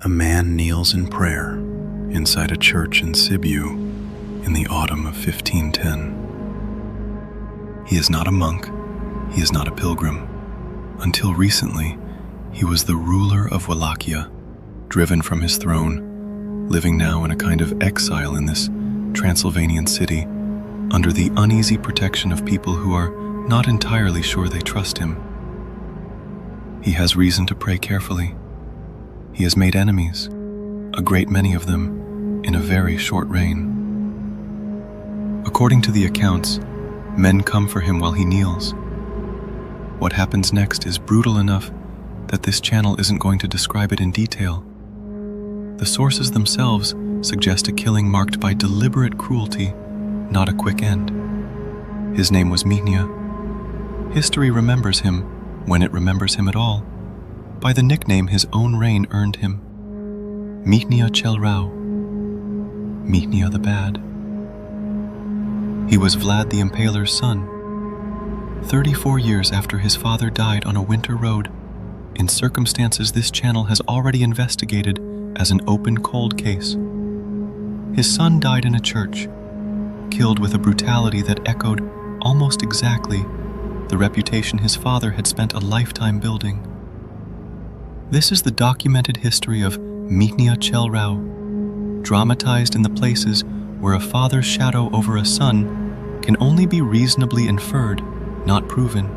A man kneels in prayer inside a church in Sibiu in the autumn of 1510. He is not a monk, he is not a pilgrim. Until recently, he was the ruler of Wallachia, driven from his throne, living now in a kind of exile in this Transylvanian city, under the uneasy protection of people who are not entirely sure they trust him. He has reason to pray carefully. He has made enemies, a great many of them, in a very short reign. According to the accounts, men come for him while he kneels. What happens next is brutal enough that this channel isn't going to describe it in detail. The sources themselves suggest a killing marked by deliberate cruelty, not a quick end. His name was Mihnea. History remembers him, when it remembers him at all, by the nickname his own reign earned him: Mihnea the Bad. He was Vlad the Impaler's son. 34 years after his father died on a winter road, in circumstances this channel has already investigated as an open cold case. His son died in a church, killed with a brutality that echoed almost exactly the reputation his father had spent a lifetime building. This is the documented history of Mihnea dramatized in the places where a father's shadow over a son can only be reasonably inferred, not proven.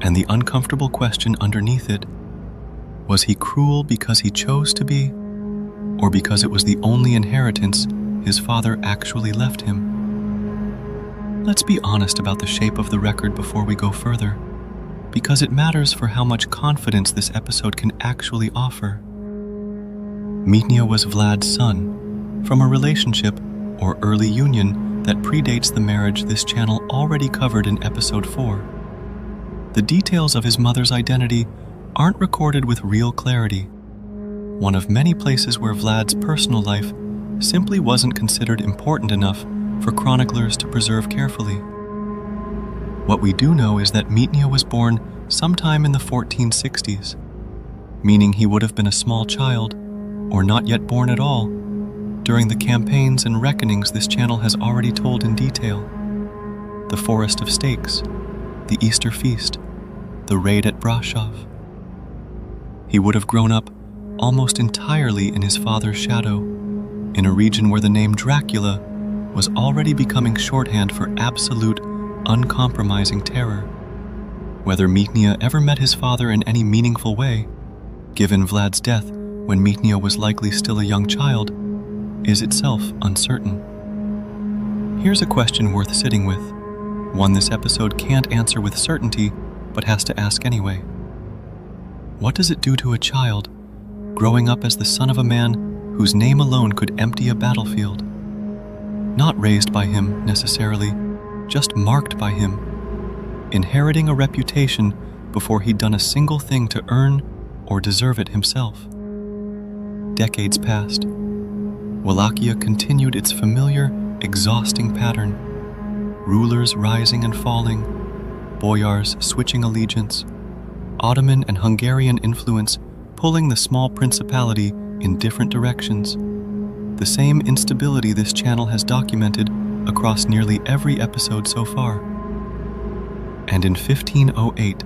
And the uncomfortable question underneath it: was he cruel because he chose to be, or because it was the only inheritance his father actually left him? Let's be honest about the shape of the record before we go further, because it matters for how much confidence this episode can actually offer. Mihnea was Vlad's son, from a relationship or early union that predates the marriage this channel already covered in episode 4. The details of his mother's identity aren't recorded with real clarity, one of many places where Vlad's personal life simply wasn't considered important enough for chroniclers to preserve carefully. What we do know is that Mihnea was born sometime in the 1460s, meaning he would have been a small child, or not yet born at all, during the campaigns and reckonings this channel has already told in detail: the Forest of Stakes, the Easter Feast, the raid at Brasov. He would have grown up almost entirely in his father's shadow, in a region where the name Dracula was already becoming shorthand for absolute, uncompromising terror. Whether Mihnea ever met his father in any meaningful way, given Vlad's death when Mihnea was likely still a young child, is itself uncertain. Here's a question worth sitting with, one this episode can't answer with certainty, but has to ask anyway. What does it do to a child, growing up as the son of a man whose name alone could empty a battlefield? Not raised by him, necessarily, just marked by him, inheriting a reputation before he'd done a single thing to earn or deserve it himself. Decades passed. Wallachia continued its familiar, exhausting pattern: rulers rising and falling, boyars switching allegiance, Ottoman and Hungarian influence pulling the small principality in different directions. The same instability this channel has documented across nearly every episode so far. And in 1508,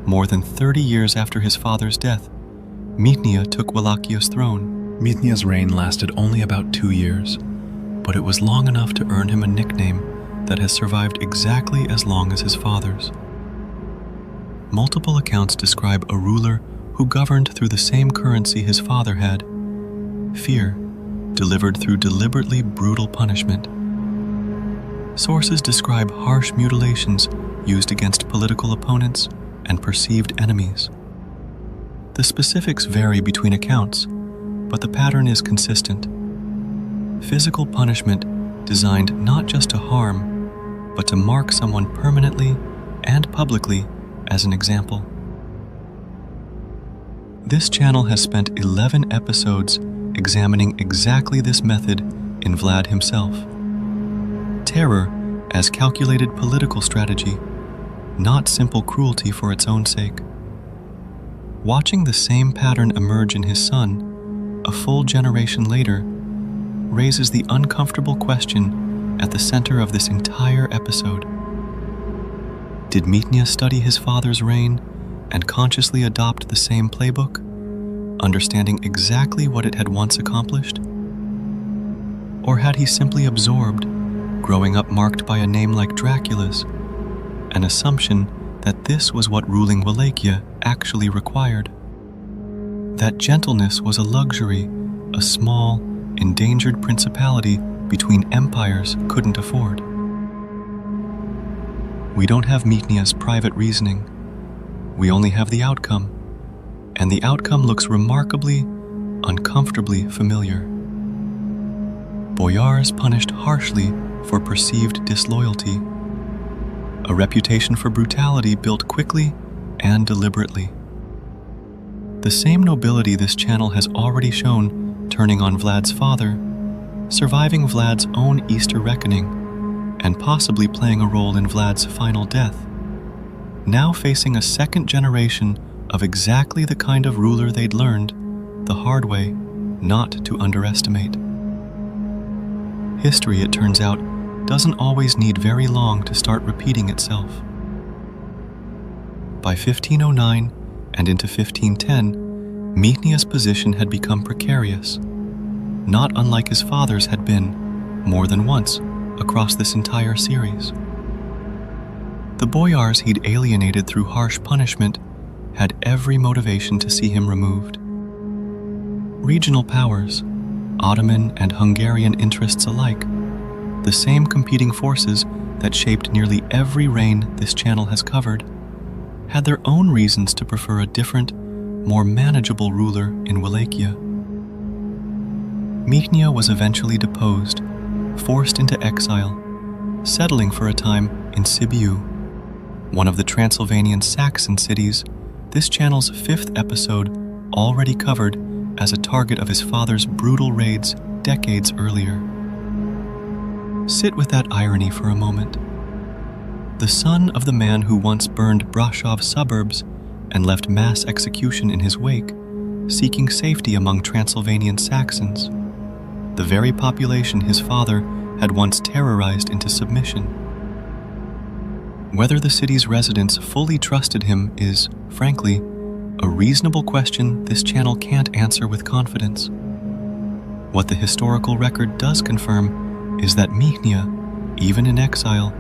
more than 30 years after his father's death, Mihnea took Wallachia's throne. Mihnea's reign lasted only about 2 years, but it was long enough to earn him a nickname that has survived exactly as long as his father's. Multiple accounts describe a ruler who governed through the same currency his father had: fear, delivered through deliberately brutal punishment. Sources describe harsh mutilations used against political opponents and perceived enemies. The specifics vary between accounts, but the pattern is consistent. Physical punishment designed not just to harm, but to mark someone permanently and publicly as an example. This channel has spent 11 episodes examining exactly this method in Vlad himself. Terror as calculated political strategy, not simple cruelty for its own sake. Watching the same pattern emerge in his son, a full generation later, raises the uncomfortable question at the center of this entire episode. Did Mihnea study his father's reign and consciously adopt the same playbook, understanding exactly what it had once accomplished? Or had he simply absorbed, growing up marked by a name like Dracula's, an assumption that this was what ruling Wallachia actually required? That gentleness was a luxury a small, endangered principality between empires couldn't afford. We don't have Mihnea's private reasoning. We only have the outcome, and the outcome looks remarkably, uncomfortably familiar. Boyars punished harshly for perceived disloyalty, a reputation for brutality built quickly and deliberately. The same nobility this channel has already shown turning on Vlad's father, surviving Vlad's own Easter reckoning, and possibly playing a role in Vlad's final death, now facing a second generation of exactly the kind of ruler they'd learned, the hard way, not to underestimate. History, it turns out, doesn't always need very long to start repeating itself. By 1509 and into 1510, Mihnea's position had become precarious, not unlike his father's had been, more than once, across this entire series. The boyars he'd alienated through harsh punishment had every motivation to see him removed. Regional powers, Ottoman and Hungarian interests alike, the same competing forces that shaped nearly every reign this channel has covered, had their own reasons to prefer a different, more manageable ruler in Wallachia. Mihnea was eventually deposed, forced into exile, settling for a time in Sibiu, one of the Transylvanian Saxon cities this channel's 5th episode already covered as a target of his father's brutal raids decades earlier. Sit with that irony for a moment. The son of the man who once burned Brasov's suburbs and left mass execution in his wake, seeking safety among Transylvanian Saxons, the very population his father had once terrorized into submission. Whether the city's residents fully trusted him is, frankly, a reasonable question this channel can't answer with confidence. What the historical record does confirm is that Mihnea, even in exile,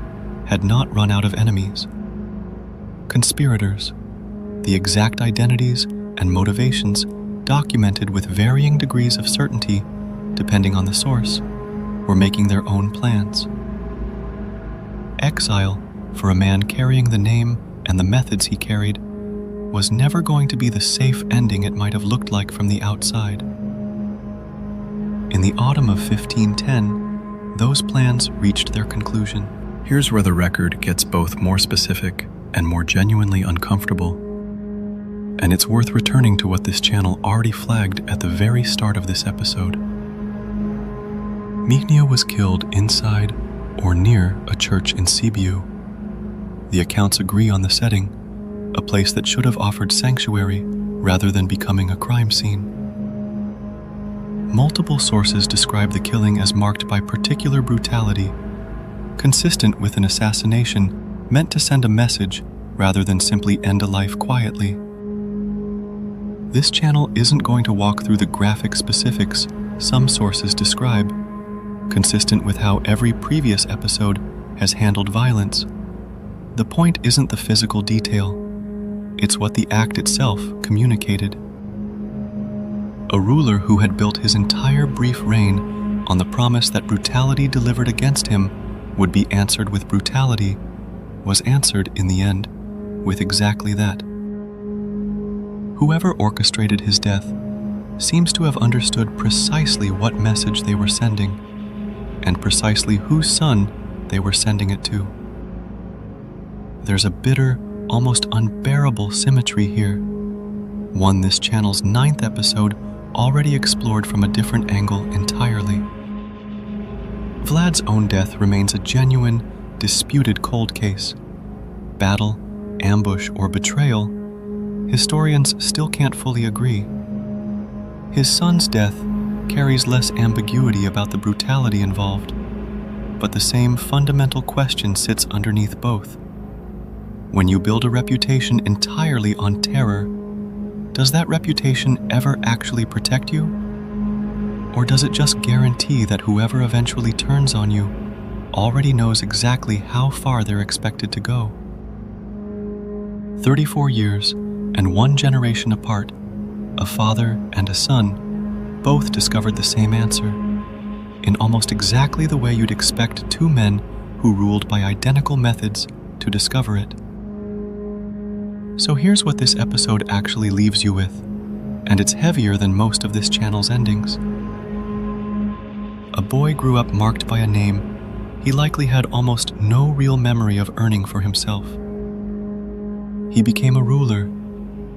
had not run out of enemies. Conspirators, the exact identities and motivations documented with varying degrees of certainty depending on the source, were making their own plans. Exile, for a man carrying the name and the methods he carried, was never going to be the safe ending it might have looked like from the outside. In the autumn of 1510, those plans reached their conclusion. Here's where the record gets both more specific and more genuinely uncomfortable. And it's worth returning to what this channel already flagged at the very start of this episode. Mihnea was killed inside or near a church in Sibiu. The accounts agree on the setting, a place that should have offered sanctuary rather than becoming a crime scene. Multiple sources describe the killing as marked by particular brutality, consistent with an assassination meant to send a message rather than simply end a life quietly. This channel isn't going to walk through the graphic specifics some sources describe, consistent with how every previous episode has handled violence. The point isn't the physical detail, it's what the act itself communicated. A ruler who had built his entire brief reign on the promise that brutality delivered against him would be answered with brutality, was answered in the end with exactly that. Whoever orchestrated his death seems to have understood precisely what message they were sending, and precisely whose son they were sending it to. There's a bitter, almost unbearable symmetry here, one this channel's 9th episode already explored from a different angle entirely. Vlad's own death remains a genuine, disputed cold case. Battle, ambush, or betrayal, historians still can't fully agree. His son's death carries less ambiguity about the brutality involved, but the same fundamental question sits underneath both. When you build a reputation entirely on terror, does that reputation ever actually protect you? Or does it just guarantee that whoever eventually turns on you already knows exactly how far they're expected to go? 34 years and one generation apart, a father and a son both discovered the same answer, in almost exactly the way you'd expect two men who ruled by identical methods to discover it. So here's what this episode actually leaves you with, and it's heavier than most of this channel's endings. A boy grew up marked by a name he likely had almost no real memory of earning for himself. He became a ruler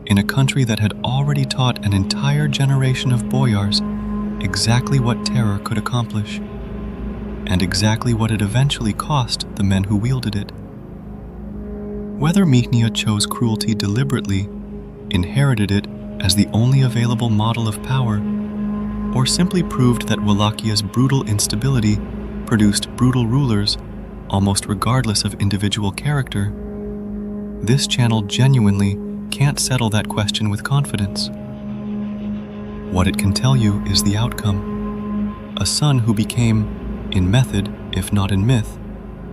in a country that had already taught an entire generation of boyars exactly what terror could accomplish, and exactly what it eventually cost the men who wielded it. Whether Mihnea chose cruelty deliberately, inherited it as the only available model of power, or simply proved that Wallachia's brutal instability produced brutal rulers almost regardless of individual character, this channel genuinely can't settle that question with confidence. What it can tell you is the outcome: a son who became, in method, if not in myth,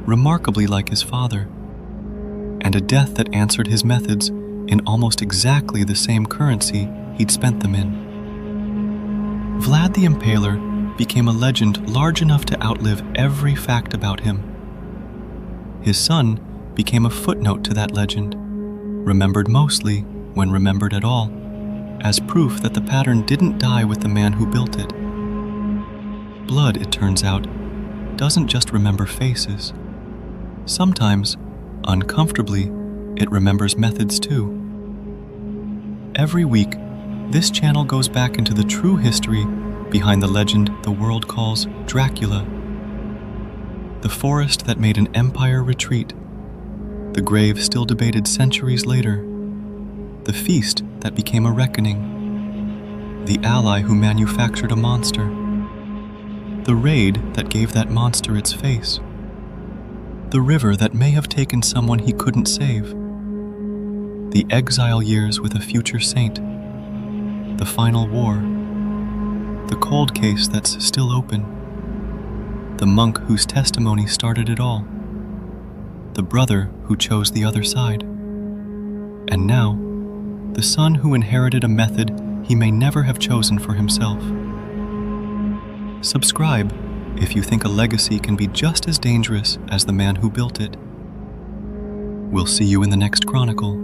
remarkably like his father, and a death that answered his methods in almost exactly the same currency he'd spent them in. Vlad the Impaler became a legend large enough to outlive every fact about him. His son became a footnote to that legend, remembered mostly, when remembered at all, as proof that the pattern didn't die with the man who built it. Blood, it turns out, doesn't just remember faces. Sometimes, uncomfortably, it remembers methods too. Every week, this channel goes back into the true history behind the legend the world calls Dracula. The forest that made an empire retreat, the grave still debated centuries later, the feast that became a reckoning, the ally who manufactured a monster, the raid that gave that monster its face, the river that may have taken someone he couldn't save, the exile years with a future saint, the final war, the cold case that's still open, the monk whose testimony started it all, the brother who chose the other side, and now, the son who inherited a method he may never have chosen for himself. Subscribe if you think a legacy can be just as dangerous as the man who built it. We'll see you in the next chronicle.